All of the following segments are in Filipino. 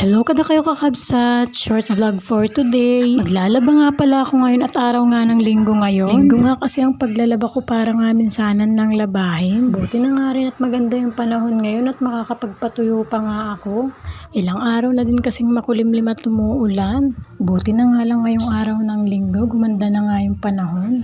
Hello kada kayo kakabsat, short vlog for today. Maglalaba nga pala ako ngayon at araw nga ng linggo ngayon. Linggo nga kasi ang paglalaba ko para nga minsanan ng labahin. Buti na nga rin at maganda yung panahon ngayon at makakapagpatuyo pa nga ako. Ilang araw na din kasing makulimlim at umuulan. Buti na nga lang ngayong araw ng linggo, gumanda na nga yung panahon.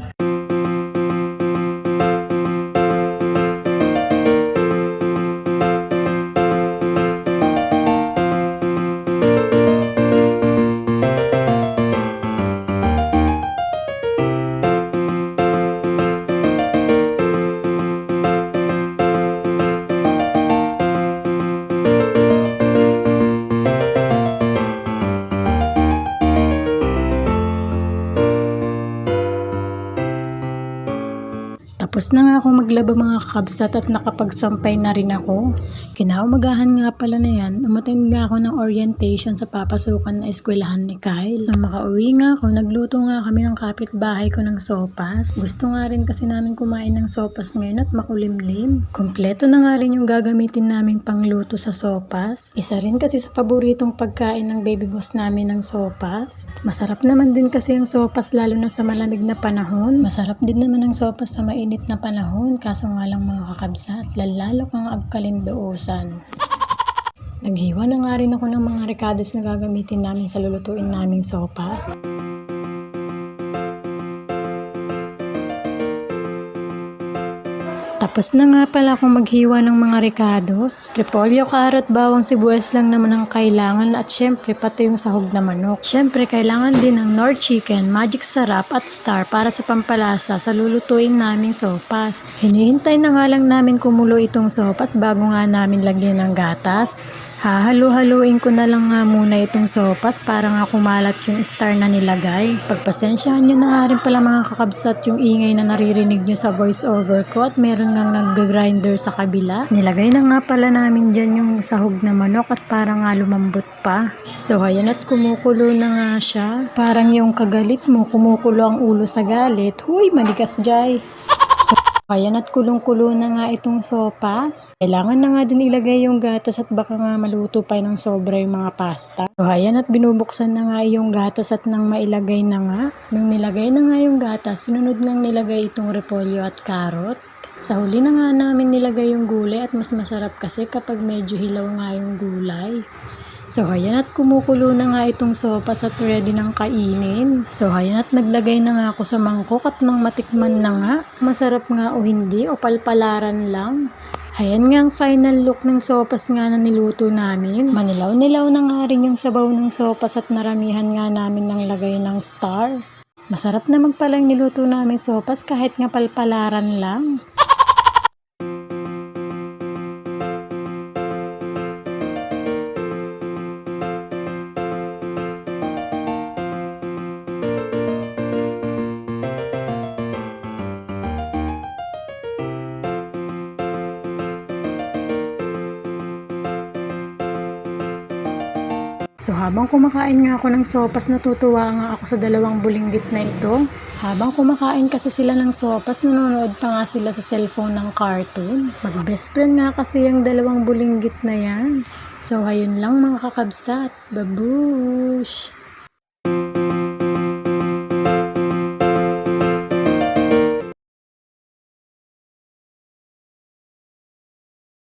Tapos na nga akong maglaba mga kakabsat at nakapagsampay na rin ako. Kinaumagahan nga pala na yan, umattend nga ako ng orientation sa papasukan na eskwelahan ni Kyle. Nang makauwi nga ako, nagluto nga kami ng kapitbahay ko ng sopas. Gusto nga rin kasi namin kumain ng sopas ngayon at makulimlim. Kompleto na nga rin yung gagamitin namin pangluto sa sopas. Isa rin kasi sa paboritong pagkain ng baby boss namin ng sopas. Masarap naman din kasi ang sopas lalo na sa malamig na panahon. Masarap din naman ang sopas sa mainit na panahon, kaso nga lang mga kakabsat, lalalo kang agkalindoosan. Naghiwa na nga rin ako ng mga ricados na gagamitin namin sa lulutuin naming sopas. Tapos na nga pala akong maghiwa ng mga ricados. Repolyo, carrot, bawang, sibuyas lang naman ang kailangan at syempre pati yung sahog na manok. Syempre kailangan din ng Knorr chicken, magic sarap at star para sa pampalasa sa lulutuin naming sopas. Hinihintay na nga lang namin kumulo itong sopas bago nga namin lagyan ng gatas. Hahalo-haluin ko na lang nga muna itong sopas para nga kumalat yung star na nilagay. Pagpasensyahan nyo na nga rin pala mga kakabsat yung ingay na naririnig nyo sa voice over ko at meron nga nag-grinder sa kabila. Nilagay na nga pala namin dyan yung sahog na manok at parang nga lumambot pa. So ayan at kumukulo na nga siya. Parang yung kagalit mo, kumukulo ang ulo sa galit. Huy, manigas jay! Ayan at kulong-kulo na nga itong sopas. Kailangan na nga din ilagay yung gatas at baka nga maluto pa ng sobra yung mga pasta. So ayan at binubuksan na nga yung gatas at nang mailagay na nga. Nung nilagay na nga yung gatas, sinunod nang nilagay itong repolyo at carrot. Sa huli na nga namin nilagay yung gulay at mas masarap kasi kapag medyo hilaw nga yung gulay. So ayan at kumukulo na nga itong sopas at ready ng kainin. So ayan at naglagay na nga ako sa mangkok at nang matikman na nga, masarap nga o hindi o palpalaran lang. Ayan nga ang final look ng sopas nga na niluto namin. Manilaw-nilaw na nga rin yung sabaw ng sopas at naramihan nga namin ng lagay ng star. Masarap naman palang niluto namin sopas kahit nga palpalaran lang. So habang kumakain nga ako ng sopas, natutuwa nga ako sa dalawang bulinggit na ito. Habang kumakain kasi sila ng sopas, nanonood pa nga sila sa cellphone ng cartoon. Mag-best friend nga kasi yung dalawang bulinggit na yan. So ayun lang mga kakabsat. Babush!